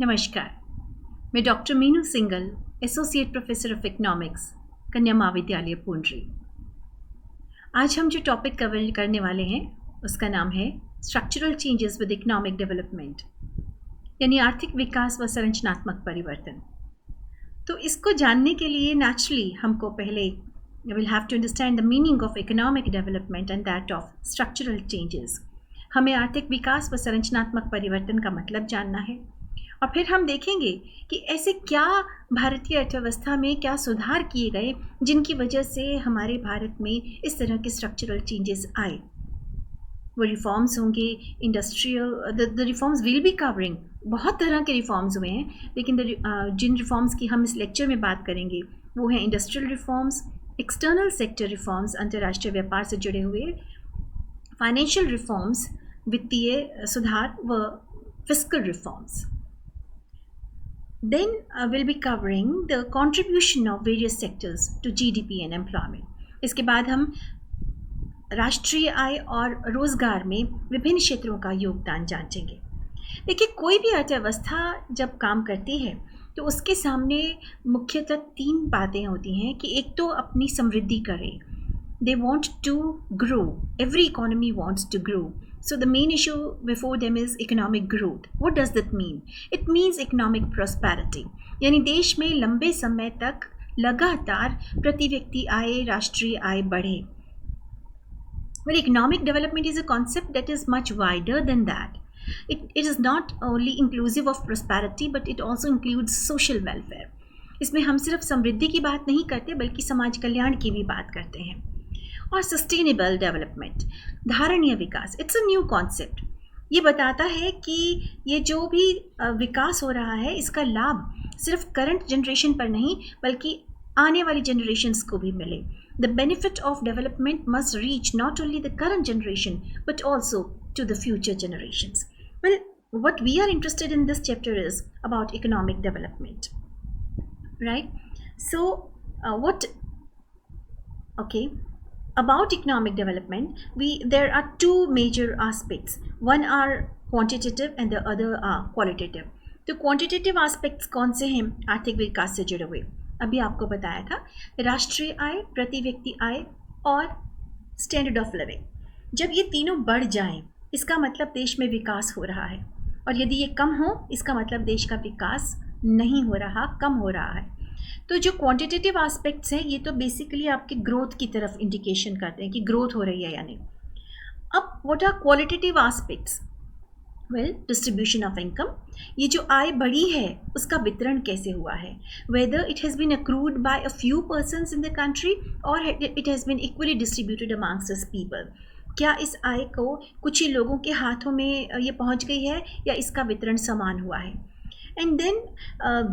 नमस्कार, मैं doctor Meenu single, associate professor of economics, कन्या महाविद्यालय पुंडरी। आज हम जो टॉपिक कवर करने वाले हैं उसका नाम है structural changes with economic development, यानी आर्थिक विकास व संरचनात्मक परिवर्तन। तो इसको जानने के लिए नेचुरली हमको पहले will have to understand the meaning of economic development and that of structural changes. हमें आर्थिक विकास व संरचनात्मक परिवर्तन का मतलब जानना है और फिर हम देखेंगे कि ऐसे क्या भारतीय अर्थव्यवस्था में क्या सुधार किए गए जिनकी वजह से हमारे भारत में इस तरह के स्ट्रक्चरल चेंजेस आए। वो रिफॉर्म्स होंगे industrial, the reforms will be covering, बहुत तरह के रिफॉर्म्स हुए हैं, लेकिन जिन रिफॉर्म्स की हम इस लेक्चर में बात करेंगे वो हैं industrial reforms, external sector reforms, अंतर्राष्ट्रीय व्यापार से जुड़े हुए, फाइनेंशियल रिफॉर्म्स, वित्तीय सुधार व fiscal reforms. Then we'll be covering the contribution of various sectors to GDP and employment. इसके बाद हम राष्ट्रीय आय और रोजगार में विभिन्न क्षेत्रों का योगदान जांचेंगे। देखिए, कोई भी अर्थव्यवस्था जब काम करती है तो उसके सामने मुख्यतः तीन बातें होती हैं कि एक तो अपनी समृद्धि करे, they want to grow, every economy wants to grow. So the main issue before them is economic growth. What does that mean? It means economic prosperity. यानी देश में लंबे समय तक लगातार प्रति व्यक्ति आय, राष्ट्रीय आय बढ़े। Well, economic development is a concept that is much wider than that. It is not only inclusive of prosperity, but it also includes social welfare. इसमें हम सिर्फ समृद्धि की बात नहीं करते बल्कि समाज कल्याण की भी बात करते हैं। और सस्टेनेबल डेवलपमेंट, धारणीय विकास, इट्स अ न्यू कॉन्सेप्ट। ये बताता है कि ये जो भी विकास हो रहा है इसका लाभ सिर्फ करंट जनरेशन पर नहीं बल्कि आने वाली जनरेशन्स को भी मिले। The benefit of development must reach not only the current generation but also to the future generations. Well, what we are interested in this chapter is about economic development, right? So about economic development, there are two major aspects. One are quantitative and the other are qualitative. तो quantitative aspects कौन से हैं आर्थिक विकास से जुड़े हुए? अभी आपको बताया था, राष्ट्रीय आय, प्रति व्यक्ति आय और स्टैंडर्ड ऑफ लिविंग। जब ये तीनों बढ़ जाएं इसका मतलब देश में विकास हो रहा है, और यदि ये कम हो इसका मतलब देश का विकास नहीं हो रहा, कम हो रहा है। तो जो क्वांटिटेटिव एस्पेक्ट्स हैं ये तो बेसिकली आपके ग्रोथ की तरफ इंडिकेशन करते हैं कि ग्रोथ हो रही है या नहीं। अब what are qualitative aspects? Well, distribution of income, ये जो आय बढ़ी है उसका वितरण कैसे हुआ है, whether it has been accrued by a few persons in the country और it has been equally distributed amongst us people. क्या इस आय को कुछ ही लोगों के हाथों में ये पहुंच गई है या इसका वितरण समान हुआ है? And then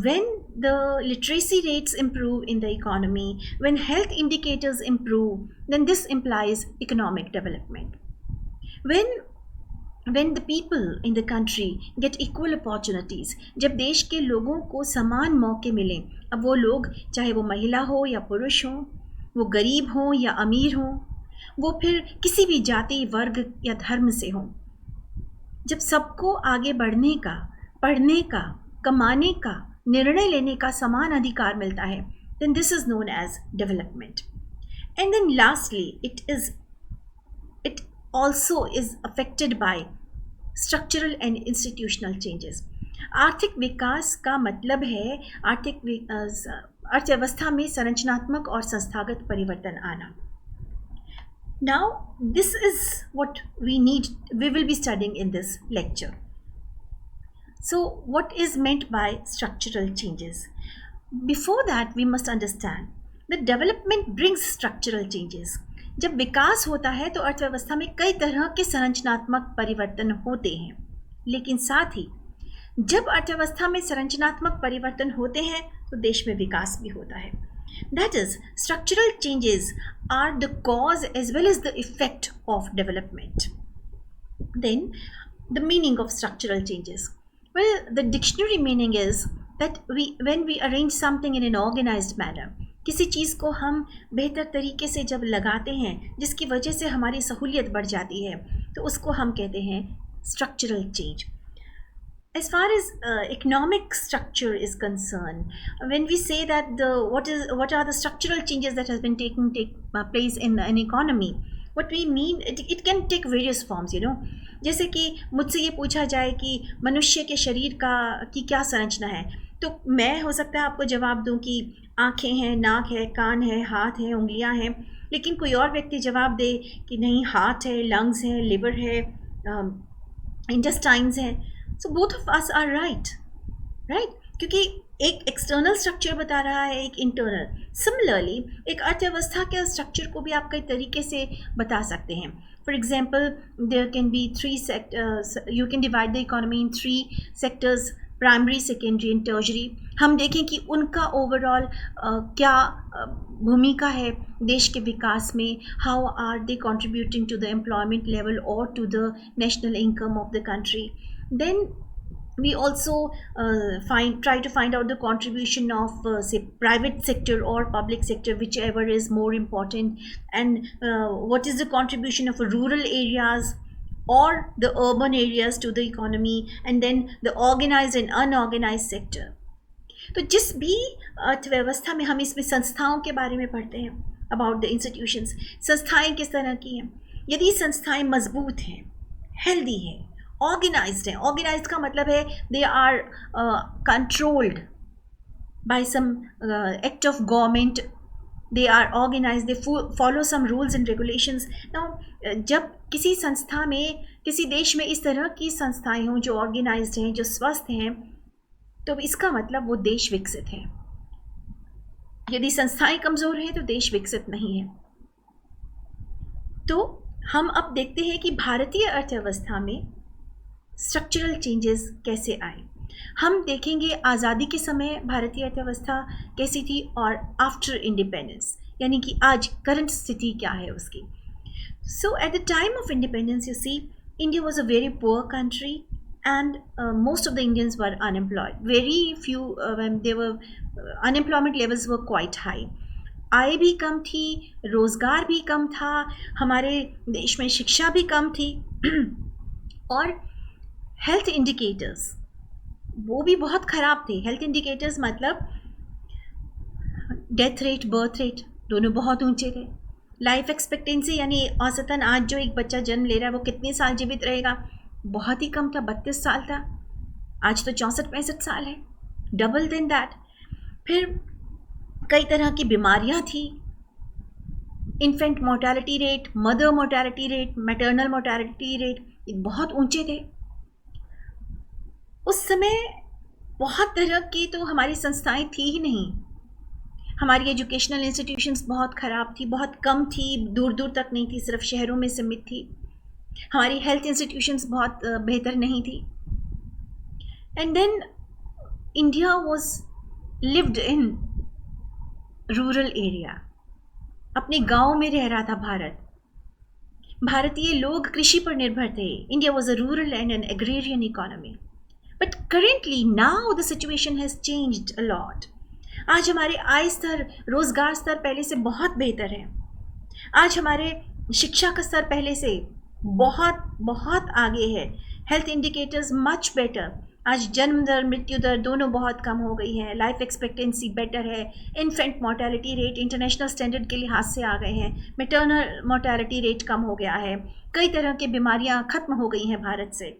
when the literacy rates improve in the economy, when health indicators improve, then this implies economic development. When the people in the country get equal opportunities, जब देश के लोगों को समान मौके मिलें, अब वो लोग चाहे वो महिला हो या पुरुष हो, वो गरीब हो या अमीर हो, वो फिर किसी भी जाति, वर्ग या धर्म से हो, जब सबको आगे बढ़ने का, पढ़ने का, कमाने का, निर्णय लेने का समान अधिकार मिलता है, then this is known as development. And then lastly, it also is affected by structural and institutional changes. आर्थिक विकास का मतलब है अर्थव्यवस्था में संरचनात्मक और संस्थागत परिवर्तन आना। Now, this is what we will be studying in this lecture. So, what is meant by structural changes? Before that, we must understand that development brings structural changes. जब विकास होता है तो अर्थव्यवस्था में कई तरह के संरचनात्मक परिवर्तन होते हैं, लेकिन साथ ही जब अर्थव्यवस्था में संरचनात्मक परिवर्तन होते हैं तो देश में विकास भी होता है। That is, structural changes are the cause as well as the effect of development. Then, the meaning of structural changes. Well, the dictionary meaning is that when we arrange something in an organized manner, किसी चीज़ को हम बेहतर तरीके से जब लगाते हैं जिसकी वजह से हमारी सहूलियत बढ़ जाती है तो उसको हम कहते हैं structural change. as far as economic structure is concerned, when we say that what are the structural changes that has been take place in an economy, what we mean, it can take various forms, you know. जैसे कि मुझसे ये पूछा जाए कि मनुष्य के शरीर की क्या संरचना है, तो मैं हो सकता है आपको जवाब दूं कि आँखें हैं, नाक है, कान है, हाथ है, उंगलियां हैं, लेकिन कोई और व्यक्ति जवाब दे कि नहीं, हार्ट है, लंग्स है, लिवर है, इंटेस्टाइन्स हैं. So both of us are right, क्योंकि एक एक्सटर्नल स्ट्रक्चर बता रहा है, एक इंटरनल. सिमिलरली एक अर्थव्यवस्था के स्ट्रक्चर को भी आप कई तरीके से बता सकते हैं. For example, there can be you can divide the economy in 3 sectors, primary, secondary and tertiary. हम देखें कि उनका ओवरऑल क्या भूमिका है देश के विकास में, how are they contributing to the employment level और to the national income of the country. Then we also try to find out the contribution of say private sector or public sector, whichever is more important, and what is the contribution of rural areas or the urban areas to the economy, and then the organized and unorganized sector. तो जिस भी अर्थव्यवस्था में हम इसमें संस्थाओं के बारे में पढ़ते हैं, अबाउट द इंस्टीट्यूशंस, संस्थाएं किस तरह की हैं. यदि संस्थाएं मजबूत हैं, हेल्दी हैं, ऑर्गेनाइज्ड है. ऑर्गेनाइज्ड का मतलब है they are controlled by some act of government, they are organised, they follow some rules and regulations. Now जब किसी संस्था में, किसी देश में इस तरह की संस्थाएं हों जो ऑर्गेनाइज्ड हैं, जो स्वस्थ हैं, तो इसका मतलब वो देश विकसित है. यदि संस्थाएं कमज़ोर हैं तो देश विकसित नहीं है. तो हम अब देखते हैं कि भारतीय अर्थव्यवस्था में स्ट्रक्चरल चेंजेस कैसे आए. हम देखेंगे आज़ादी के समय भारतीय अर्थव्यवस्था कैसी थी और आफ्टर इंडिपेंडेंस, यानी कि आज करंट स्थिति क्या है उसकी. So at the time of independence, you see, India was a very poor country and most of the Indians were unemployed. Very few, when they were unemployment levels were quite high. आय भी कम थी, रोज़गार भी कम था, हमारे देश में शिक्षा भी कम थी, और हेल्थ इंडिकेटर्स वो भी बहुत ख़राब थे. हेल्थ इंडिकेटर्स मतलब डेथ रेट, बर्थ रेट दोनों बहुत ऊंचे थे. लाइफ एक्सपेक्टेंसी यानी औसतन आज जो एक बच्चा जन्म ले रहा है वो कितने साल जीवित रहेगा, बहुत ही कम था, 32 साल था. आज तो 64-65 साल है, डबल देन दैट. फिर कई तरह की बीमारियां थी. Infant mortality rate, mother mortality rate, maternal mortality rate बहुत ऊंचे थे. उस समय बहुत तरह की तो हमारी संस्थाएं थी ही नहीं. हमारी एजुकेशनल इंस्टीट्यूशंस बहुत ख़राब थी, बहुत कम थी, दूर दूर तक नहीं थी, सिर्फ शहरों में सीमित थी. हमारी हेल्थ इंस्टीट्यूशंस बहुत बेहतर नहीं थी. And then India was lived in rural area. अपने गांव में रह रहा था भारत. भारतीय लोग कृषि पर निर्भर थे. India was a rural and an agrarian economy. But currently now the situation has changed a lot. आज हमारे आय स्तर, रोज़गार स्तर पहले से बहुत बेहतर है. आज हमारे शिक्षा का स्तर पहले से बहुत बहुत आगे है. Health indicators much better. आज जन्म दर, मृत्यु दर दोनों बहुत कम हो गई है. लाइफ एक्सपेक्टेंसी बेटर है. Infant mortality rate international standard के लिहाज से आ गए हैं. मैटरनल मोर्टेलिटी रेट कम हो गया है. कई तरह की बीमारियां खत्म हो गई हैं भारत से.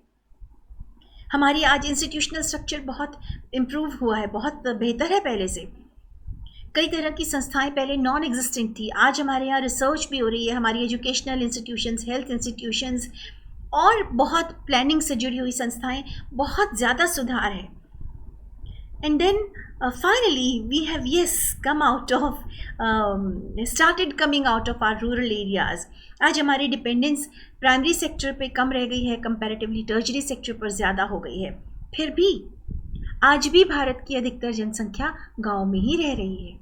हमारी आज इंस्टीट्यूशनल स्ट्रक्चर बहुत इम्प्रूव हुआ है, बहुत बेहतर है पहले से. कई तरह की संस्थाएं पहले नॉन एग्जिस्टेंट थी, आज हमारे यहाँ रिसर्च भी हो रही है. हमारी एजुकेशनल इंस्टीट्यूशंस, हेल्थ इंस्टीट्यूशंस और बहुत प्लानिंग से जुड़ी हुई संस्थाएं, बहुत ज़्यादा सुधार है. And then finally we have come out of started coming out of our rural areas. आज हमारी डिपेंडेंस प्राइमरी सेक्टर पे कम रह गई है, कंपैरेटिवली टर्शरी सेक्टर पर ज़्यादा हो गई है. फिर भी आज भी भारत की अधिकतर जनसंख्या गांव में ही रह रही है,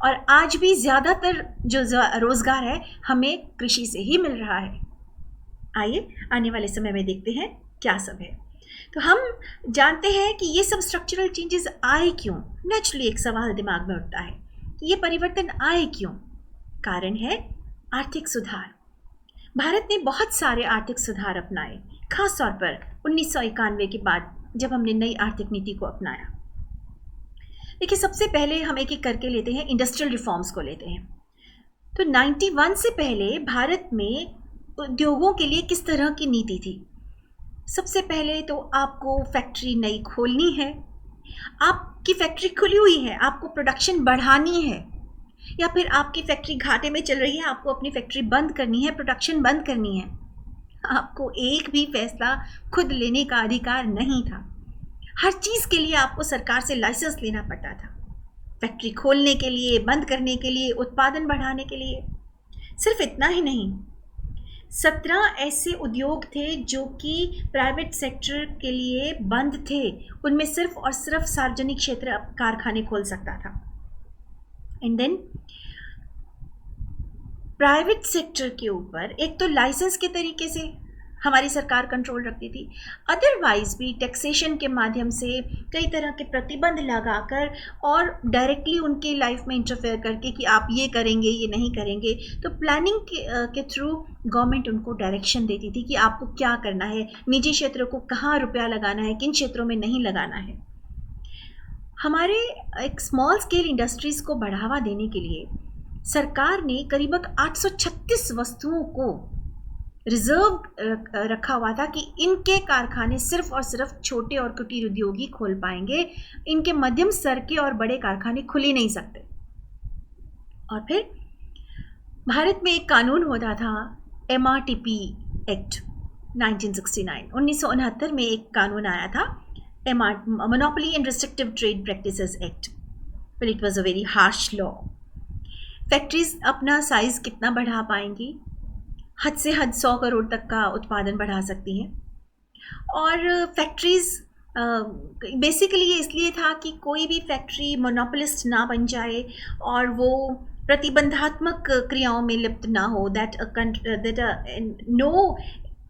और आज भी ज़्यादातर जो रोज़गार है हमें कृषि से ही मिल रहा है. आइए आने वाले समय में देखते हैं क्या सब है. तो हम जानते हैं कि ये सब स्ट्रक्चरल चेंजेस आए क्यों. नेचुरली एक सवाल दिमाग में उठता है कि ये परिवर्तन आए क्यों. कारण है आर्थिक सुधार. भारत ने बहुत सारे आर्थिक सुधार अपनाए, खास तौर पर 1991 के बाद जब हमने नई आर्थिक नीति को अपनाया। देखिए, सबसे पहले हम एक एक करके लेते हैं, इंडस्ट्रियल रिफॉर्म्स को लेते हैं। तो 91 से पहले भारत में उद्योगों के लिए किस तरह की नीति थी? सबसे पहले तो आपको फैक्ट्री नई खोलनी है, आपकी फैक्ट्री खुली हुई है, आपको प्रोडक्शन बढ़ानी है, या फिर आपकी फैक्ट्री घाटे में चल रही है, आपको अपनी फैक्ट्री बंद करनी है, प्रोडक्शन बंद करनी है। आपको एक भी फैसला खुद लेने का अधिकार नहीं था। हर चीज़ के लिए आपको सरकार से लाइसेंस लेना पड़ता था, फैक्ट्री खोलने के लिए, बंद करने के लिए, उत्पादन बढ़ाने के लिए। सिर्फ इतना ही नहीं, 17 ऐसे उद्योग थे जो कि प्राइवेट सेक्टर के लिए बंद थे। उनमें सिर्फ और सिर्फ सार्वजनिक क्षेत्र कारखाने खोल सकता था। एंड देन प्राइवेट सेक्टर के ऊपर एक तो लाइसेंस के तरीके से हमारी सरकार कंट्रोल रखती थी, अदरवाइज भी टैक्सेशन के माध्यम से कई तरह के प्रतिबंध लगाकर और डायरेक्टली उनके लाइफ में इंटरफेयर करके कि आप ये करेंगे, ये नहीं करेंगे। तो प्लानिंग के थ्रू गवर्नमेंट उनको डायरेक्शन देती थी कि आपको क्या करना है, निजी क्षेत्रों को कहाँ रुपया लगाना है, किन क्षेत्रों में नहीं लगाना है। हमारे एक स्मॉल स्केल इंडस्ट्रीज़ को बढ़ावा देने के लिए सरकार ने करीबन 836 वस्तुओं को रिजर्व रखा हुआ था कि इनके कारखाने सिर्फ और सिर्फ छोटे और कुटीर उद्योग ही खोल पाएंगे, इनके मध्यम स्तर के और बड़े कारखाने खुल ही नहीं सकते। और फिर भारत में एक कानून होता था, MRTP एक्ट 1969। 1969 में एक कानून आया था, monopoly and restrictive trade practices act, but it was a very harsh law. Factories अपना साइज कितना बढ़ा पाएंगी? हद से हद 100 करोड़ तक का उत्पादन बढ़ा सकती हैं। और फैक्ट्रीज़ बेसिकली ये इसलिए था कि कोई भी फैक्ट्री मोनोपोलिस्ट ना बन जाए और वो प्रतिबंधात्मक क्रियाओं में लिप्त ना हो, that no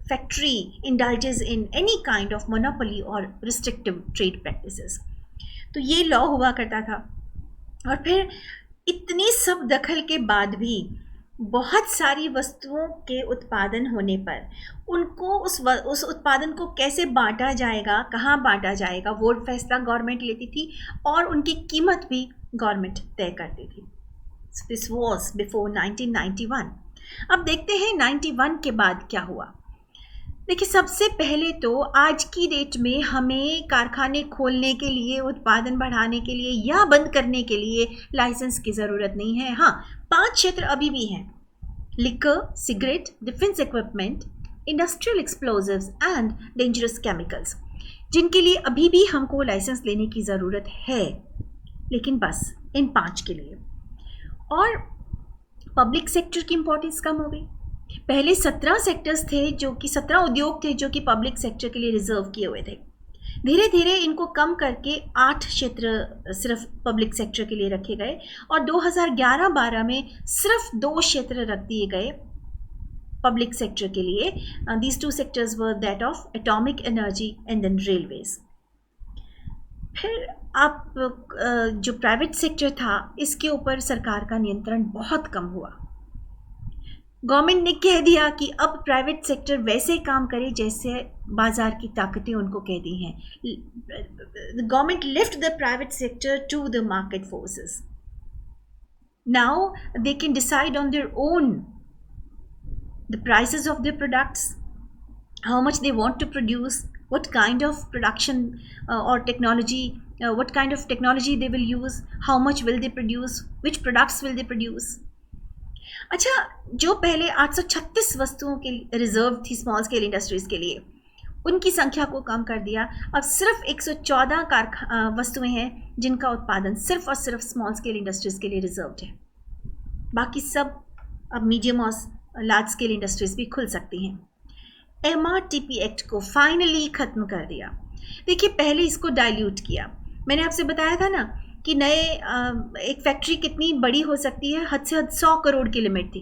factory indulges in any kind of monopoly or restrictive trade practices। तो ये लॉ हुआ करता था। और फिर इतनी सब दखल के बाद भी बहुत सारी वस्तुओं के उत्पादन होने पर उनको उस उत्पादन को कैसे बांटा जाएगा, कहाँ बांटा जाएगा, वो फैसला गवर्नमेंट लेती थी और उनकी कीमत भी गवर्नमेंट तय करती थी। This was before 1991। अब देखते हैं 91 के बाद क्या हुआ। देखिए, सबसे पहले तो आज की डेट में हमें कारखाने खोलने के लिए, उत्पादन बढ़ाने के लिए या बंद करने के लिए लाइसेंस की ज़रूरत नहीं है। हाँ, 5 क्षेत्र अभी भी हैं: liquor, cigarette, defence equipment, industrial explosives and dangerous chemicals, जिनके लिए अभी भी हमको लाइसेंस लेने की ज़रूरत है, लेकिन बस इन 5 के लिए। और पब्लिक सेक्टर की इम्पोर्टेंस कम हो गई। पहले 17 सेक्टर्स थे, जो कि 17 उद्योग थे जो कि पब्लिक सेक्टर के लिए रिजर्व किए हुए थे। धीरे धीरे इनको कम करके 8 क्षेत्र सिर्फ पब्लिक सेक्टर के लिए रखे गए और 2011-12 में सिर्फ 2 क्षेत्र रख दिए गए पब्लिक सेक्टर के लिए। These 2 sectors were that of atomic energy and then railways. फिर आप जो प्राइवेट सेक्टर था, इसके ऊपर सरकार का नियंत्रण बहुत कम हुआ। गवर्नमेंट ने कह दिया कि अब प्राइवेट सेक्टर वैसे काम करे जैसे बाजार की ताकतें उनको कहती हैं। Government lift the private sector to the market forces. Now they can decide on their own the prices of their products, how much they want to produce, what kind of production or technology, what kind of technology they will use, how much will they produce, which products will they produce। अच्छा, जो पहले 836 वस्तुओं के reserve थी small scale industries के लिए, उनकी संख्या को कम कर दिया। अब सिर्फ 114 वस्तुएं हैं जिनका उत्पादन सिर्फ और सिर्फ स्मॉल स्केल इंडस्ट्रीज़ के लिए रिजर्व्ड है। बाकी सब अब मीडियम और लार्ज स्केल इंडस्ट्रीज़ भी खुल सकती हैं। MRTP एक्ट को फाइनली ख़त्म कर दिया। देखिए, पहले इसको डाइल्यूट किया। मैंने आपसे बताया था ना कि नए एक फैक्ट्री कितनी बड़ी हो सकती है, हद से हद 100 करोड़ की लिमिट थी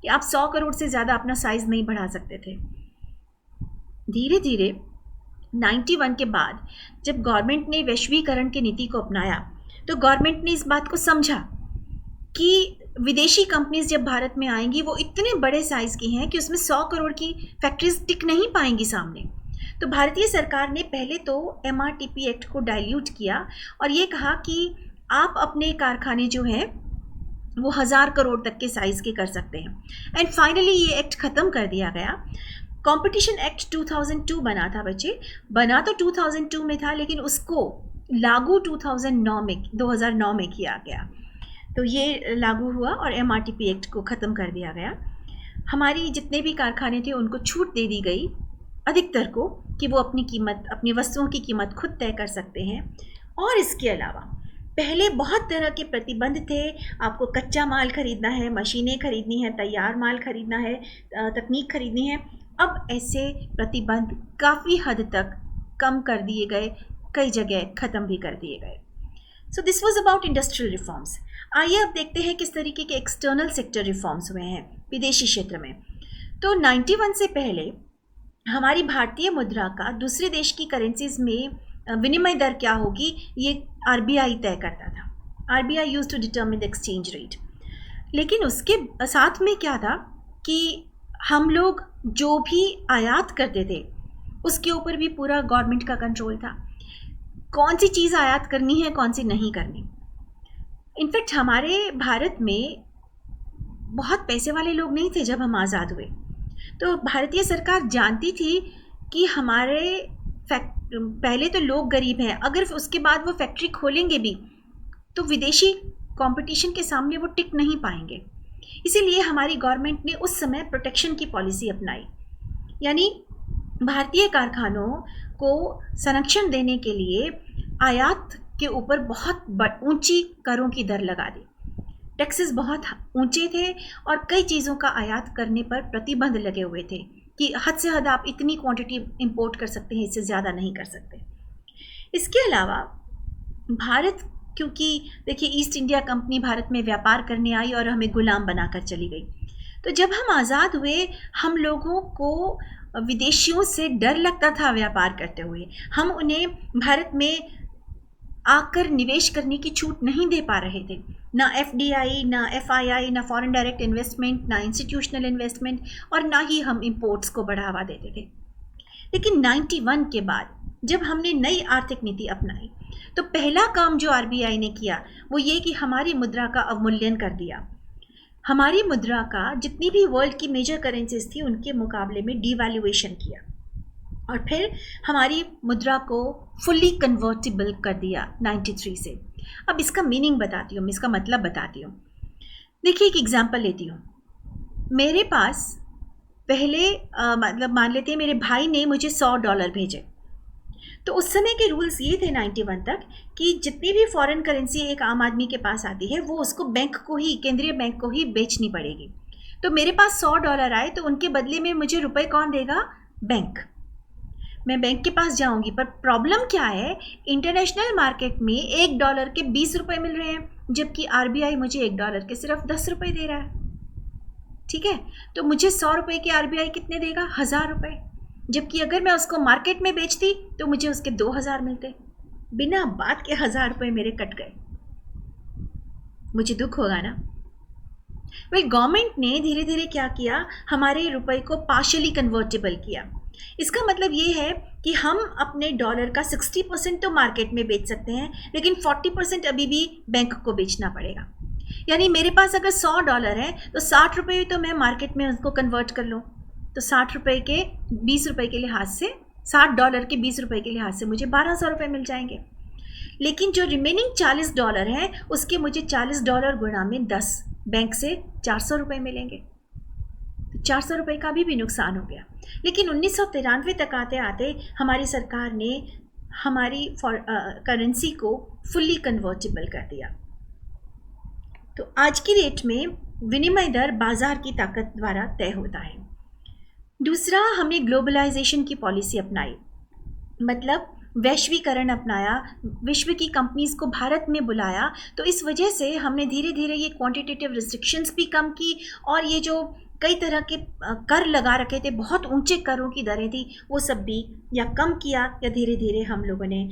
कि आप 100 करोड़ से ज़्यादा अपना साइज़ नहीं बढ़ा सकते थे। धीरे धीरे 91 के बाद जब गवर्नमेंट ने वैश्वीकरण की नीति को अपनाया, तो गवर्नमेंट ने इस बात को समझा कि विदेशी कंपनीज जब भारत में आएंगी वो इतने बड़े साइज़ की हैं कि उसमें 100 करोड़ की फैक्ट्रीज टिक नहीं पाएंगी सामने। तो भारतीय सरकार ने पहले तो MRTP एक्ट को डाइल्यूट किया और ये कहा कि आप अपने कारखाने जो हैं वो 1000 करोड़ तक के साइज़ के कर सकते हैं। एंड फाइनली ये एक्ट ख़त्म कर दिया गया। कंपटीशन एक्ट 2002 बना था बच्चे, बना तो 2002 में था, लेकिन उसको लागू 2009 में किया गया। तो ये लागू हुआ और MRTP एक्ट को ख़त्म कर दिया गया। हमारी जितने भी कारखाने थे उनको छूट दे दी गई, अधिकतर को, कि वो अपनी वस्तुओं की कीमत खुद तय कर सकते हैं। और इसके अलावा पहले बहुत तरह के प्रतिबंध थे, आपको कच्चा माल खरीदना है, मशीनें खरीदनी है, तैयार माल खरीदना है, तकनीक खरीदनी है। अब ऐसे प्रतिबंध काफ़ी हद तक कम कर दिए गए, कई जगह ख़त्म भी कर दिए गए। So this was about industrial reforms. आइए अब देखते हैं किस तरीके के एक्सटर्नल सेक्टर रिफॉर्म्स हुए हैं विदेशी क्षेत्र में। तो 91 से पहले हमारी भारतीय मुद्रा का दूसरे देश की करेंसीज में विनिमय दर क्या होगी ये RBI तय करता था। RBI used to determine the exchange rate. लेकिन उसके साथ में क्या था कि हम लोग जो भी आयात करते थे उसके ऊपर भी पूरा गवर्नमेंट का कंट्रोल था, कौन सी चीज़ आयात करनी है, कौन सी नहीं करनी। इनफैक्ट हमारे भारत में बहुत पैसे वाले लोग नहीं थे जब हम आज़ाद हुए, तो भारतीय सरकार जानती थी कि हमारे पहले तो लोग गरीब हैं, अगर उसके बाद वो फैक्ट्री खोलेंगे भी तो विदेशी कंपटीशन के सामने वो टिक नहीं पाएंगे। इसीलिए हमारी गवर्नमेंट ने उस समय प्रोटेक्शन की पॉलिसी अपनाई, यानी भारतीय कारखानों को संरक्षण देने के लिए आयात के ऊपर बहुत ऊंची करों की दर लगा दी। टैक्सेस बहुत ऊंचे थे और कई चीज़ों का आयात करने पर प्रतिबंध लगे हुए थे कि हद से हद आप इतनी क्वांटिटी इंपोर्ट कर सकते हैं, इससे ज़्यादा नहीं कर सकते। इसके अलावा भारत, क्योंकि देखिए ईस्ट इंडिया कंपनी भारत में व्यापार करने आई और हमें गुलाम बनाकर चली गई, तो जब हम आज़ाद हुए हम लोगों को विदेशियों से डर लगता था व्यापार करते हुए। हम उन्हें भारत में आकर निवेश करने की छूट नहीं दे पा रहे थे, ना FDI, ना FII, ना फॉरेन डायरेक्ट इन्वेस्टमेंट, ना इंस्टीट्यूशनल इन्वेस्टमेंट, और ना ही हम इंपोर्ट्स को बढ़ावा देते थे। लेकिन 91 के बाद जब हमने नई आर्थिक नीति अपनाई तो पहला काम जो RBI ने किया वो ये कि हमारी मुद्रा का अवमूल्यन कर दिया। हमारी मुद्रा का जितनी भी वर्ल्ड की मेजर करेंसीज थी उनके मुकाबले में डिवैल्यूएशन किया और फिर हमारी मुद्रा को फुल्ली कन्वर्टिबल कर दिया 93 से। अब इसका मीनिंग बताती हूँ, इसका मतलब बताती हूँ। देखिए एक एग्जांपल लेती हूँ। मेरे पास पहले मतलब मान लेते हैं मेरे भाई ने मुझे $100 भेजे, तो उस समय के रूल्स ये थे 91 तक कि जितनी भी फॉरेन करेंसी एक आम आदमी के पास आती है वो उसको बैंक को ही, केंद्रीय बैंक को ही बेचनी पड़ेगी। तो मेरे पास $100 आए तो उनके बदले में मुझे रुपए कौन देगा? बैंक। मैं बैंक के पास जाऊंगी, पर प्रॉब्लम क्या है, इंटरनेशनल मार्केट में $1 के 20 रुपये मिल रहे हैं, जबकि RBI मुझे $1 के सिर्फ 10 रुपये दे रहा है। ठीक है, तो मुझे 100 रुपये के RBI कितने देगा? 1000 रुपये, जबकि अगर मैं उसको मार्केट में बेचती तो मुझे उसके 2000 मिलते। बिना बात के 1000 रुपये मेरे कट गए, मुझे दुख होगा ना। गवर्नमेंट ने धीरे धीरे क्या किया, हमारे रुपए को पार्शियली कन्वर्टेबल किया। इसका मतलब ये है कि हम अपने डॉलर का 60% तो मार्केट में बेच सकते हैं, लेकिन 40% अभी भी बैंक को बेचना पड़ेगा। यानी मेरे पास अगर $100 है तो 60 रुपये तो मैं मार्केट में उसको कन्वर्ट कर लूँ, तो 60 रुपये के 20 रुपये के लिहाज से, $60 के 20 रुपये के लिहाज से मुझे 1200 रुपये मिल जाएंगे। लेकिन जो रिमेनिंग $40 है उसके मुझे $40 गुणा में 10, बैंक से 400 रुपये मिलेंगे। 400 रुपये का भी नुकसान हो गया। लेकिन 1993 तक आते आते हमारी सरकार ने हमारी करेंसी को फुल्ली कन्वर्टेबल कर दिया। तो आज की डेट में विनिमय दर बाजार की ताकत द्वारा तय होता है। दूसरा, हमने ग्लोबलाइजेशन की पॉलिसी अपनाई, मतलब वैश्वीकरण अपनाया, विश्व की कंपनीज को भारत में बुलाया। तो इस वजह से हमने धीरे धीरे ये क्वांटिटेटिव रिस्ट्रिक्शंस भी कम की, और ये जो कई तरह के कर लगा रखे थे, बहुत ऊंचे करों की दरें थी, वो सब भी या कम किया या धीरे धीरे हम लोगों ने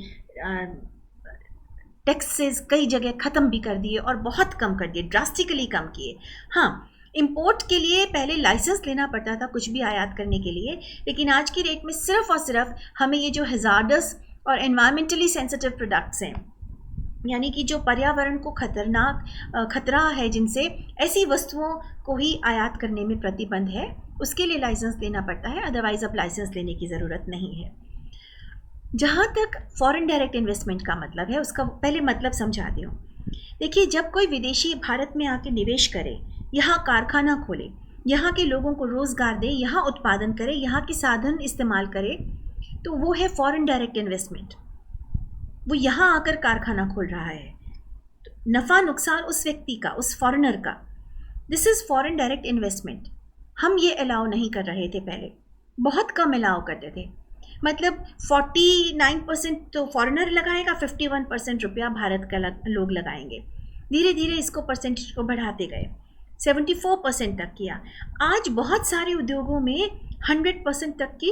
टैक्सेस कई जगह ख़त्म भी कर दिए और बहुत कम कर दिए, ड्रास्टिकली कम किए। हाँ, इंपोर्ट के लिए पहले लाइसेंस लेना पड़ता था कुछ भी आयात करने के लिए, लेकिन आज की डेट में सिर्फ और सिर्फ हमें ये जो हैजार्डस और एनवायरमेंटली सेंसिटिव प्रोडक्ट्स हैं, यानी कि जो पर्यावरण को खतरा है, जिनसे ऐसी वस्तुओं को ही आयात करने में प्रतिबंध है, उसके लिए लाइसेंस लेना पड़ता है। अदरवाइज अब लाइसेंस लेने की ज़रूरत नहीं है। जहाँ तक फॉरेन डायरेक्ट इन्वेस्टमेंट का मतलब है, उसका पहले मतलब समझाती हूँ। देखिए, जब कोई विदेशी भारत में आके निवेश करे, यहाँ कारखाना खोले, यहाँ के लोगों को रोज़गार दे, यहाँ उत्पादन करे, यहाँ के साधन इस्तेमाल करे, तो वो है फॉरेन डायरेक्ट इन्वेस्टमेंट। वो यहाँ आकर कारखाना खोल रहा है, नफ़ा नुकसान उस व्यक्ति का, उस फॉरेनर का, this is foreign direct investment. हम ये अलाउ नहीं कर रहे थे, पहले बहुत कम अलाउ करते थे। मतलब 49% तो फॉरेनर लगाएगा, 51% रुपया भारत का लोग लगाएंगे। धीरे धीरे इसको परसेंटेज को बढ़ाते गए, 74% तक किया। आज बहुत सारे उद्योगों में 100% तक की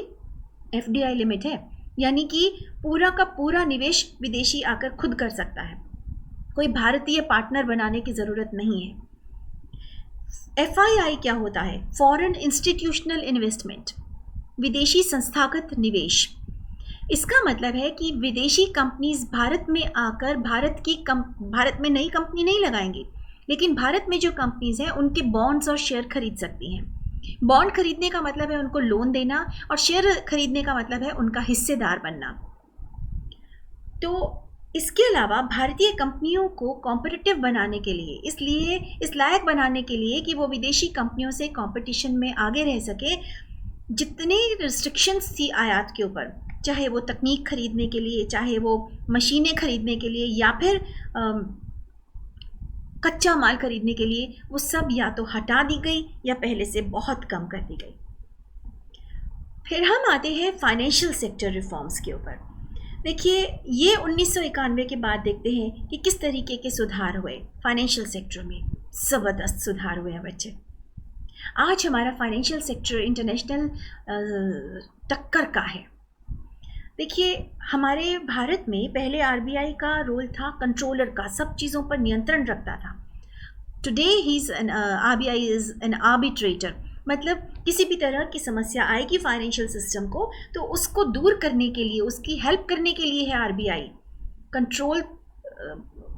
FDI लिमिट है, यानी कि पूरा का पूरा निवेश विदेशी आकर खुद कर सकता है, कोई भारतीय पार्टनर बनाने की ज़रूरत नहीं है। FII क्या होता है? फॉरेन इंस्टीट्यूशनल इन्वेस्टमेंट, विदेशी संस्थागत निवेश। इसका मतलब है कि विदेशी कंपनीज भारत में आकर भारत में नई कंपनी नहीं लगाएंगी, लेकिन भारत में जो कंपनीज हैं उनके बॉन्ड्स और शेयर खरीद सकती हैं। बॉन्ड खरीदने का मतलब है उनको लोन देना, और शेयर खरीदने का मतलब है उनका हिस्सेदार बनना। तो इसके अलावा भारतीय कंपनियों को कॉम्पिटिटिव बनाने के लिए, इसलिए इस लायक बनाने के लिए कि वो विदेशी कंपनियों से कंपटीशन में आगे रह सके, जितने रिस्ट्रिक्शंस थी आयात के ऊपर, चाहे वो तकनीक खरीदने के लिए, चाहे वो मशीनें खरीदने के लिए, या फिर कच्चा माल खरीदने के लिए, वो सब या तो हटा दी गई या पहले से बहुत कम कर दी गई। फिर हम आते हैं फाइनेंशियल सेक्टर रिफॉर्म्स के ऊपर। देखिए, ये 1991 के बाद देखते हैं कि किस तरीके के सुधार हुए फाइनेंशियल सेक्टर में। ज़बरदस्त सुधार हुए हैं बच्चे। आज हमारा फाइनेंशियल सेक्टर इंटरनेशनल टक्कर का है। देखिए, हमारे भारत में पहले RBI का रोल था कंट्रोलर का, सब चीज़ों पर नियंत्रण रखता था। Today RBI is an arbitrator, मतलब किसी भी तरह की समस्या आएगी फाइनेंशियल सिस्टम को, तो उसको दूर करने के लिए, उसकी हेल्प करने के लिए है RBI। कंट्रोल,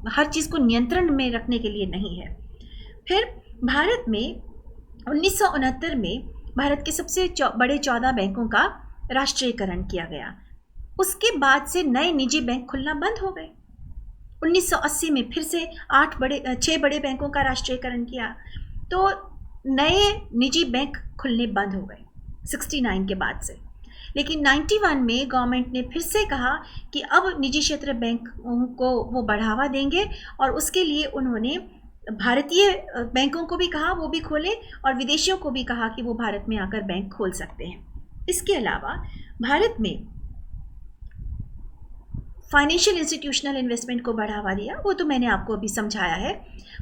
हर चीज़ को नियंत्रण में रखने के लिए नहीं है। फिर भारत में 1969 में भारत के सबसे बड़े 14 बैंकों का राष्ट्रीयकरण किया गया। उसके बाद से नए निजी बैंक खुलना बंद हो गए। 1980 में फिर से 6 बड़े बैंकों का राष्ट्रीयकरण किया, तो नए निजी बैंक खुलने बंद हो गए 69 के बाद से। लेकिन 91 में गवर्नमेंट ने फिर से कहा कि अब निजी क्षेत्र बैंकों को वो बढ़ावा देंगे, और उसके लिए उन्होंने भारतीय बैंकों को भी कहा वो भी खोलें, और विदेशियों को भी कहा कि वो भारत में आकर बैंक खोल सकते हैं। इसके अलावा भारत में फाइनेंशियल इंस्टीट्यूशनल इन्वेस्टमेंट को बढ़ावा दिया, वो तो मैंने आपको अभी समझाया है।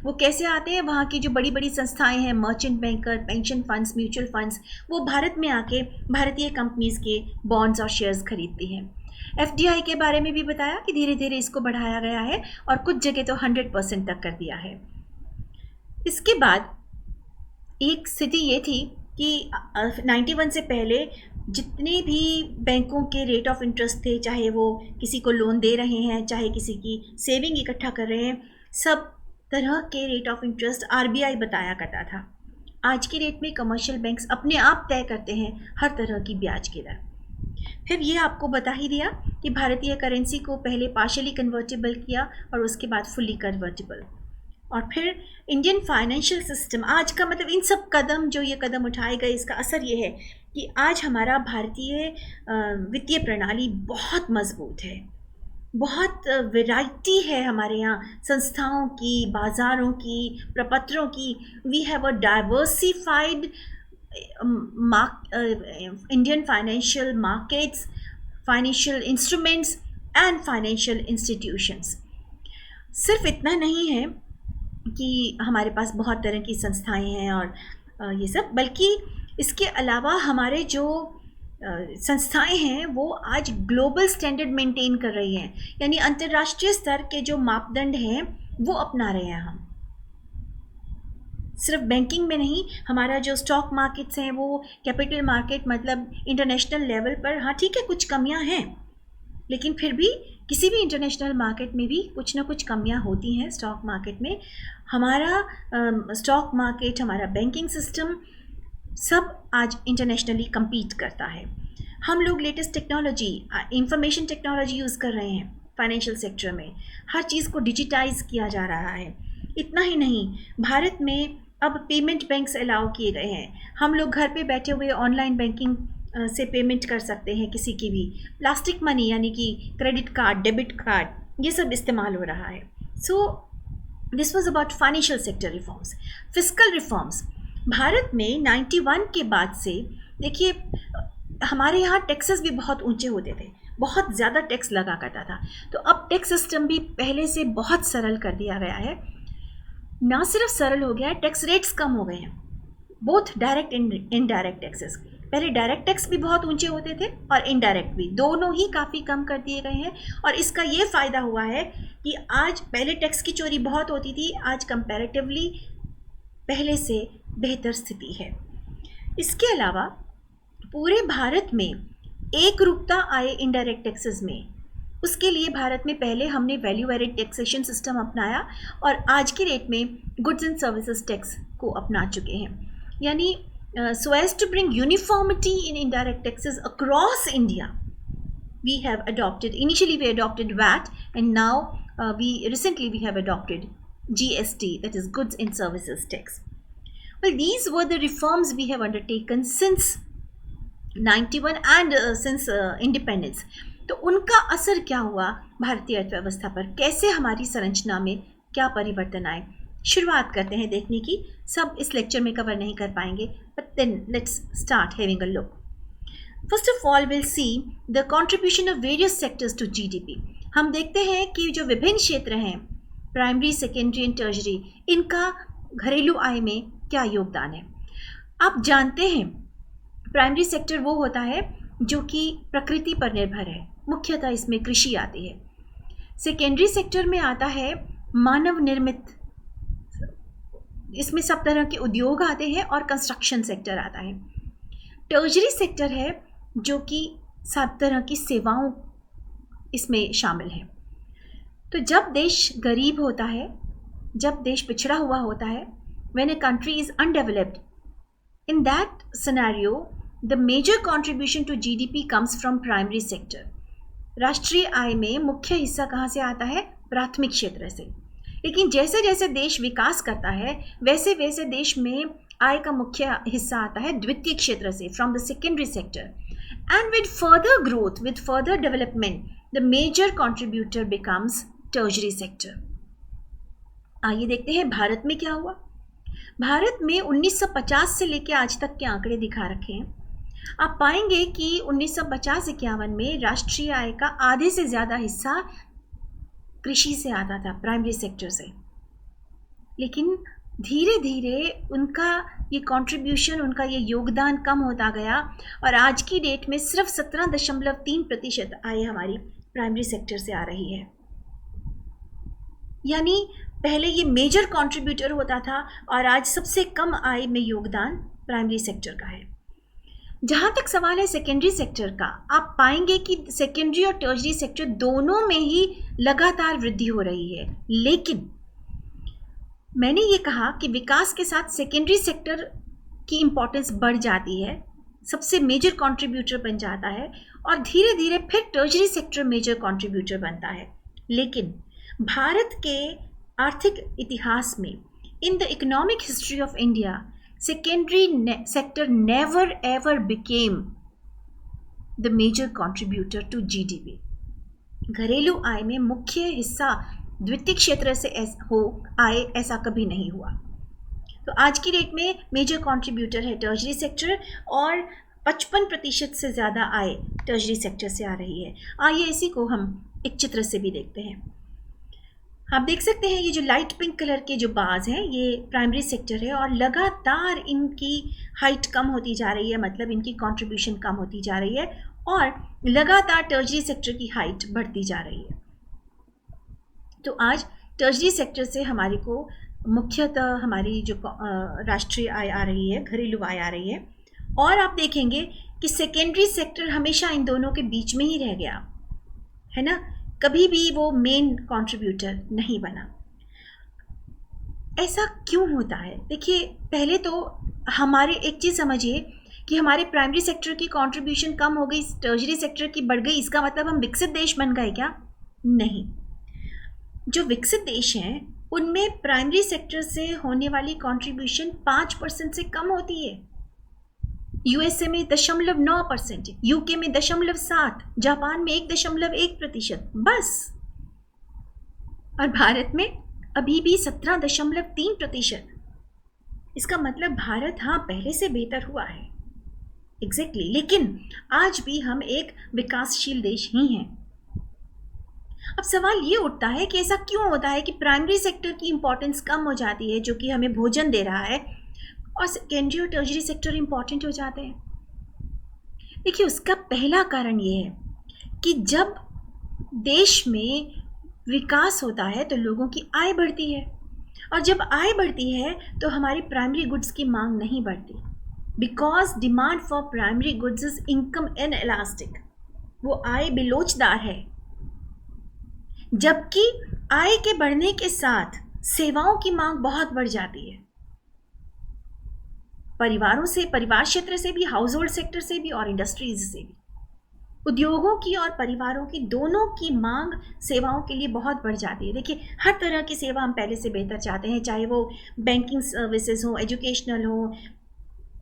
वो कैसे आते हैं? वहाँ की जो बड़ी बड़ी संस्थाएं हैं, merchant banker, pension funds, mutual funds, वो भारत में आके भारतीय कंपनीज़ के बॉन्ड्स और शेयर्स खरीदती हैं। FDI के बारे में भी बताया कि धीरे धीरे इसको बढ़ाया गया है, और कुछ जगह तो 100% तक कर दिया है। इसके बाद एक स्थिति ये थी कि 91 से पहले जितने भी बैंकों के रेट ऑफ इंटरेस्ट थे, चाहे वो किसी को लोन दे रहे हैं, चाहे किसी की सेविंग इकट्ठा कर रहे हैं, सब तरह के रेट ऑफ इंटरेस्ट RBI बताया करता था। आज की डेट में कमर्शियल बैंक्स अपने आप तय करते हैं हर तरह की ब्याज की दर। फिर ये आपको बता ही दिया कि भारतीय करेंसी को पहले पार्शियली कन्वर्टेबल किया, और उसके बाद फुल्ली कन्वर्टेबल। और फिर इंडियन फाइनेंशियल सिस्टम, आज का मतलब इन सब कदम जो ये कदम उठाए गए, इसका असर ये है कि आज हमारा भारतीय वित्तीय प्रणाली बहुत मजबूत है, बहुत वैरायटी है हमारे यहाँ संस्थाओं की, बाज़ारों की, प्रपत्रों की। We have a diversified Indian financial markets, financial instruments and financial institutions. सिर्फ इतना नहीं है कि हमारे पास बहुत तरह की संस्थाएं हैं और ये सब, बल्कि इसके अलावा हमारे जो संस्थाएं हैं वो आज ग्लोबल स्टैंडर्ड मेंटेन कर रही हैं, यानी अंतर्राष्ट्रीय स्तर के जो मापदंड हैं वो अपना रहे हैं हम। सिर्फ बैंकिंग में नहीं, हमारा जो स्टॉक मार्केट्स हैं वो कैपिटल मार्केट मतलब इंटरनेशनल लेवल पर, हाँ ठीक है कुछ कमियां हैं, लेकिन फिर भी किसी भी इंटरनेशनल मार्केट में भी कुछ ना कुछ कमियां होती हैं स्टॉक मार्केट में। हमारा स्टॉक मार्केट, हमारा बैंकिंग सिस्टम सब आज इंटरनेशनली compete करता है। हम लोग latest technology, information technology use कर रहे हैं फाइनेंशियल सेक्टर में, हर चीज़ को डिजिटाइज किया जा रहा है। इतना ही नहीं, भारत में अब पेमेंट बैंक्स अलाउ किए गए हैं, हम लोग घर पे बैठे हुए ऑनलाइन बैंकिंग से पेमेंट कर सकते हैं किसी की भी। प्लास्टिक मनी यानी कि क्रेडिट कार्ड, डेबिट कार्ड, ये सब इस्तेमाल हो रहा है। So this was about financial sector reforms. Fiscal reforms, Bharat में 91 के बाद से देखिए हमारे यहाँ टैक्सेस भी बहुत ऊंचे होते थे, बहुत ज़्यादा टैक्स लगा करता था। तो अब टैक्स सिस्टम भी पहले से बहुत सरल कर दिया गया है। ना सिर्फ सरल हो गया है, टैक्स रेट्स कम हो गए हैं, both direct and indirect taxes. पहले डायरेक्ट टैक्स भी बहुत ऊंचे होते थे और इनडायरेक्ट भी, दोनों ही काफ़ी कम कर दिए गए हैं। और इसका ये फ़ायदा हुआ है कि आज, पहले टैक्स की चोरी बहुत होती थी, आज कंपैरेटिवली पहले से बेहतर स्थिति है। इसके अलावा पूरे भारत में एक रूपता आए इनडायरेक्ट टैक्सेस में, उसके लिए भारत में पहले हमने वैल्यू एडेड टैक्सेशन सिस्टम अपनाया और आज की डेट में गुड्स एंड सर्विसेज टैक्स को अपना चुके हैं। यानी so as to bring uniformity in indirect taxes across India, we have adopted, initially we adopted VAT, and now recently we have adopted GST, that is goods and services tax. Well, these were the reforms we have undertaken since 91 and since independence. तो उनका असर क्या हुआ भारतीय अर्थव्यवस्था पर, कैसे हमारी संरचना में क्या परिवर्तन आए, शुरुआत करते हैं देखने की। सब इस लेक्चर में कवर नहीं कर पाएंगे, but then let's start having a look. First of all will see the contribution of various sectors to GDP. हम देखते हैं कि जो विभिन्न क्षेत्र हैं, प्राइमरी, सेकेंडरी एंड टर्शरी, इनका घरेलू आय में क्या योगदान है। आप जानते हैं प्राइमरी सेक्टर वो होता है जो कि प्रकृति पर निर्भर है, मुख्यतः इसमें कृषि आती है। सेकेंडरी सेक्टर में आता है मानव निर्मित, इसमें सब तरह के उद्योग आते हैं और कंस्ट्रक्शन सेक्टर आता है। टर्शरी सेक्टर है जो कि सब तरह की सेवाओं इसमें शामिल है। तो जब देश गरीब होता है, जब देश पिछड़ा हुआ होता है, when a country is undeveloped, in that scenario the major contribution to GDP comes from primary sector. राष्ट्रीय आय में मुख्य हिस्सा कहाँ से आता है? प्राथमिक क्षेत्र से। लेकिन जैसे जैसे देश विकास करता है वैसे वैसे देश में आय का मुख्य हिस्सा आता है द्वितीय क्षेत्र से, from the secondary sector. And with further growth, with further development, the major contributor becomes tertiary sector. आइए देखते हैं भारत में क्या हुआ। भारत में 1950 से लेकर आज तक के आंकड़े दिखा रखे हैं। आप पाएंगे कि 1950-51 में राष्ट्रीय आय का आधे से ज़्यादा हिस्सा कृषि से आता था, प्राइमरी सेक्टर से। लेकिन धीरे धीरे उनका ये कंट्रीब्यूशन, उनका ये योगदान कम होता गया और आज की डेट में सिर्फ 17.3% आय हमारी प्राइमरी सेक्टर से आ रही है। यानी पहले ये मेजर कंट्रीब्यूटर होता था और आज सबसे कम आय में योगदान प्राइमरी सेक्टर का है। जहाँ तक सवाल है सेकेंडरी सेक्टर का, आप पाएंगे कि सेकेंडरी और टर्शरी सेक्टर दोनों में ही लगातार वृद्धि हो रही है। लेकिन मैंने ये कहा कि विकास के साथ सेकेंडरी सेक्टर की इम्पोर्टेंस बढ़ जाती है, सबसे मेजर कंट्रीब्यूटर बन जाता है और धीरे धीरे फिर टर्शरी सेक्टर मेजर कंट्रीब्यूटर बनता है। लेकिन भारत के आर्थिक इतिहास में, in the economic history of India, secondary sector never ever became the major contributor to GDP. घरेलू आय में मुख्य हिस्सा द्वितीय क्षेत्र से हो आय, ऐसा कभी नहीं हुआ। तो आज की डेट में मेजर कंट्रीब्यूटर है टर्शरी सेक्टर और 55% से ज़्यादा आय टर्शरी सेक्टर से आ रही है। आइए इसी को हम एक चित्र से भी देखते हैं। आप देख सकते हैं ये जो लाइट पिंक कलर के जो बार्स हैं ये प्राइमरी सेक्टर है और लगातार इनकी हाइट कम होती जा रही है, मतलब इनकी कंट्रीब्यूशन कम होती जा रही है और लगातार टर्शरी सेक्टर की हाइट बढ़ती जा रही है। तो आज टर्शरी सेक्टर से हमारे को मुख्यतः हमारी जो राष्ट्रीय आय आ रही है, घरेलू आय आ रही है, और आप देखेंगे कि सेकेंडरी सेक्टर हमेशा इन दोनों के बीच में ही रह गया, है ना, कभी भी वो मेन कंट्रीब्यूटर नहीं बना। ऐसा क्यों होता है? देखिए, पहले तो हमारे एक चीज़ समझिए कि हमारे प्राइमरी सेक्टर की कंट्रीब्यूशन कम हो गई, टर्शरी सेक्टर की बढ़ गई, इसका मतलब हम विकसित देश बन गए क्या? नहीं। जो विकसित देश हैं उनमें प्राइमरी सेक्टर से होने वाली कंट्रीब्यूशन 5% से कम होती है। यूएसए में 0.9%, यूके में 0.7%, जापान में 1.1%, बस। और भारत में अभी भी 17.3%। इसका मतलब भारत हाँ पहले से बेहतर हुआ है, एग्जैक्टली, लेकिन आज भी हम एक विकासशील देश ही हैं। अब सवाल ये उठता है कि ऐसा क्यों होता है कि प्राइमरी सेक्टर की इंपॉर्टेंस कम हो जाती है, जो कि हमें भोजन दे रहा है, और सेकेंडरी और टर्शरी सेक्टर इंपॉर्टेंट हो जाते हैं। देखिए, उसका पहला कारण ये है कि जब देश में विकास होता है तो लोगों की आय बढ़ती है, और जब आय बढ़ती है तो हमारी प्राइमरी गुड्स की मांग नहीं बढ़ती, because demand for primary goods is income inelastic, वो आय बेलोचदार है। जबकि आय के बढ़ने के साथ सेवाओं की मांग बहुत बढ़ जाती है, परिवारों से, परिवार क्षेत्र से भी, हाउस होल्ड सेक्टर से भी, और इंडस्ट्रीज से भी। उद्योगों की और परिवारों की दोनों की मांग सेवाओं के लिए बहुत बढ़ जाती है। देखिए, हर तरह की सेवा हम पहले से बेहतर चाहते हैं, चाहे वो बैंकिंग सर्विसेज हो, एजुकेशनल हो,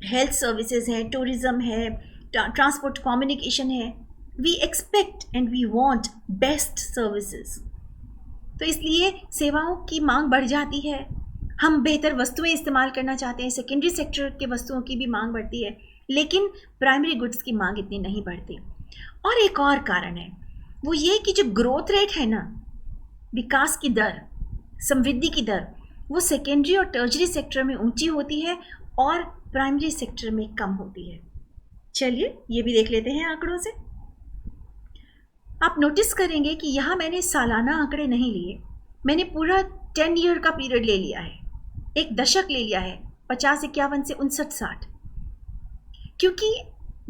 हेल्थ सर्विसेज है, टूरिज्म है, ट्रांसपोर्ट कम्युनिकेशन है। We expect and we want best services, तो इसलिए सेवाओं की मांग बढ़ जाती है। हम बेहतर वस्तुएं इस्तेमाल करना चाहते हैं, सेकेंडरी सेक्टर के वस्तुओं की भी मांग बढ़ती है, लेकिन प्राइमरी गुड्स की मांग इतनी नहीं बढ़ती। और एक और कारण है, वो ये कि जो ग्रोथ रेट है ना, विकास की दर, समृद्धि की दर, वो सेकेंडरी और टर्शरी सेक्टर में ऊंची होती है और प्राइमरी सेक्टर में कम होती है। चलिए ये भी देख लेते हैं आंकड़ों से। आप नोटिस करेंगे कि यहाँ मैंने सालाना आंकड़े नहीं लिए, मैंने पूरा 10 ईयर का पीरियड ले लिया है, एक दशक ले लिया है, 50, 51 से 59, 60, क्योंकि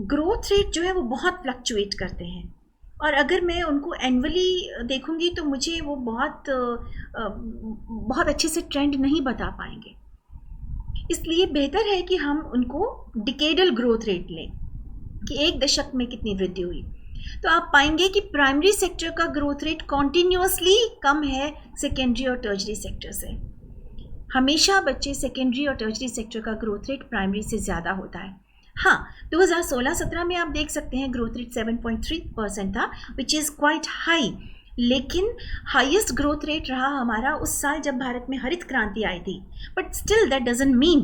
ग्रोथ रेट जो है वो बहुत फ्लक्चुएट करते हैं, और अगर मैं उनको एनुअली देखूंगी तो मुझे वो बहुत अच्छे से ट्रेंड नहीं बता पाएंगे। इसलिए बेहतर है कि हम उनको डिकेडल ग्रोथ रेट लें कि एक दशक में कितनी वृद्धि हुई। तो आप पाएंगे कि प्राइमरी सेक्टर का ग्रोथ रेट कॉन्टिन्यूसली कम है सेकेंडरी और टर्शरी सेक्टर से। हमेशा बच्चे सेकेंडरी और टर्शरी सेक्टर का ग्रोथ रेट प्राइमरी से ज़्यादा होता है। हाँ, 2016-17 में आप देख सकते हैं ग्रोथ रेट 7.3% था, विच इज़ क्वाइट हाई, लेकिन हाईएस्ट ग्रोथ रेट रहा हमारा उस साल जब भारत में हरित क्रांति आई थी। But still that doesn't mean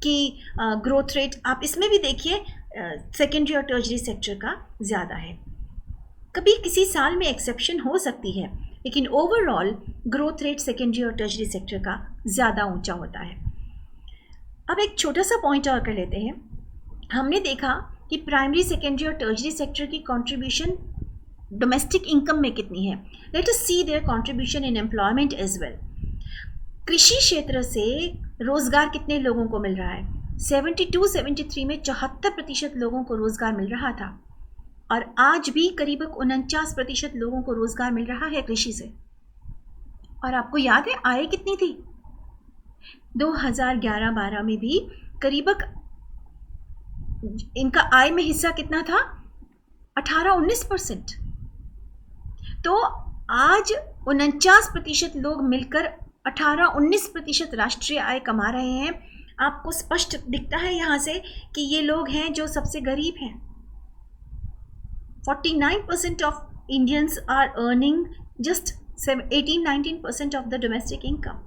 कि ग्रोथ रेट, आप इसमें भी देखिए, सेकेंडरी और टर्शरी सेक्टर का ज़्यादा है। कभी किसी साल में एक्सेप्शन हो सकती है, लेकिन ओवरऑल ग्रोथ रेट सेकेंडरी और टर्शरी सेक्टर का ज़्यादा ऊंचा होता है। अब एक छोटा सा पॉइंट और कर लेते हैं। हमने देखा कि प्राइमरी, सेकेंडरी और टर्शरी सेक्टर की कंट्रीब्यूशन डोमेस्टिक इनकम में कितनी है। Let us see their contribution in employment as well. कृषि क्षेत्र से रोजगार कितने लोगों को मिल रहा है? 72-73 में 74% लोगों को रोजगार मिल रहा था, और आज भी करीब 49% लोगों को रोजगार मिल रहा है कृषि से। और आपको याद है आय कितनी थी? 2011-12 में भी करीब इनका आय में हिस्सा कितना था? 18-19%। तो आज 49% लोग मिलकर 18-19% राष्ट्रीय आय कमा रहे हैं। आपको स्पष्ट दिखता है यहाँ से कि ये लोग हैं जो सबसे गरीब हैं। 49% of Indians are earning just 18-19% of the domestic income।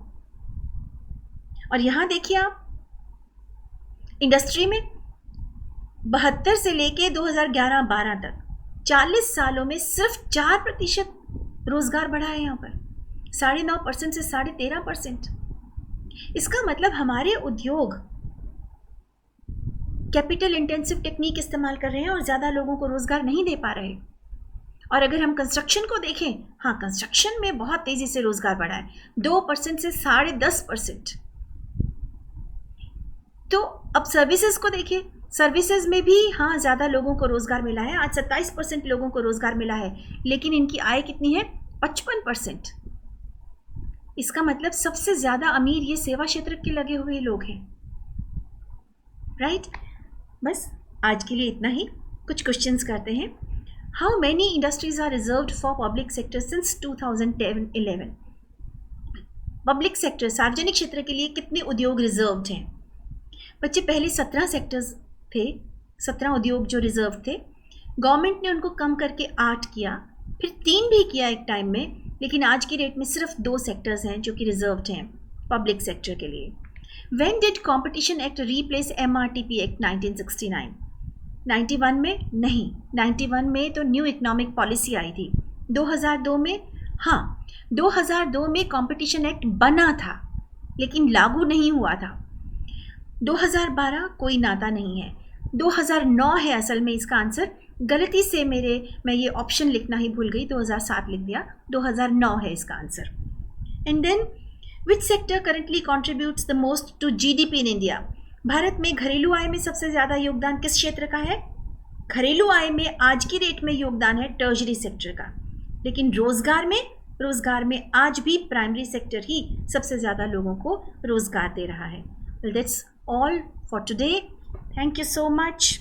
और यहाँ देखिए आप, इंडस्ट्री में 72 से लेके 2011-12 तक 40 सालों में सिर्फ 4% रोजगार बढ़ा है यहाँ पर, 9.5% से 13.5%। इसका मतलब हमारे उद्योग कैपिटल इंटेंसिव टेक्निक इस्तेमाल कर रहे हैं और ज़्यादा लोगों को रोजगार नहीं दे पा रहे। और अगर हम कंस्ट्रक्शन को देखें, हाँ कंस्ट्रक्शन में बहुत तेज़ी से रोज़गार बढ़ा है, 2% से 10.5%। तो अब सर्विसेज को देखिए, सर्विसेज में भी हाँ ज़्यादा लोगों को रोज़गार मिला है, आज 27% लोगों को रोज़गार मिला है, लेकिन इनकी आय कितनी है? 55%। इसका मतलब सबसे ज़्यादा अमीर ये सेवा क्षेत्र के लगे हुए लोग हैं, राइट। बस आज के लिए इतना ही। कुछ क्वेश्चंस करते हैं। How many industries are reserved for public sector since 2011? Public sector, सार्वजनिक क्षेत्र के लिए कितने उद्योग रिजर्व्ड हैं? बच्चे, पहले 17 सेक्टर्स थे, 17 उद्योग जो रिजर्व थे। गवर्नमेंट ने उनको कम करके 8 किया, फिर 3 भी किया एक टाइम में, लेकिन आज की डेट में सिर्फ 2 सेक्टर्स हैं जो कि रिजर्व्ड हैं पब्लिक सेक्टर के लिए। When did competition act replace MRTP act 1969? 91 में नहीं, 91 में तो न्यू इकोनॉमिक पॉलिसी आई थी। 2002 में, हाँ 2002 में कॉम्पिटिशन एक्ट बना था लेकिन लागू नहीं हुआ था। 2012 कोई नाता नहीं है, 2009 है असल में इसका आंसर। गलती से मैं ये ऑप्शन लिखना ही भूल गई, 2007 लिख दिया, 2009 है इसका answer. And then which sector currently contributes the most to GDP in India? Bharat में घरेलू आय में सबसे ज़्यादा योगदान किस क्षेत्र का है? घरेलू आय में आज की डेट में योगदान है टर्शरी सेक्टर का, लेकिन रोज़गार में आज भी प्राइमरी सेक्टर ही सबसे ज़्यादा लोगों को रोज़गार दे रहा है। Well, that's all for today. Thank you so much.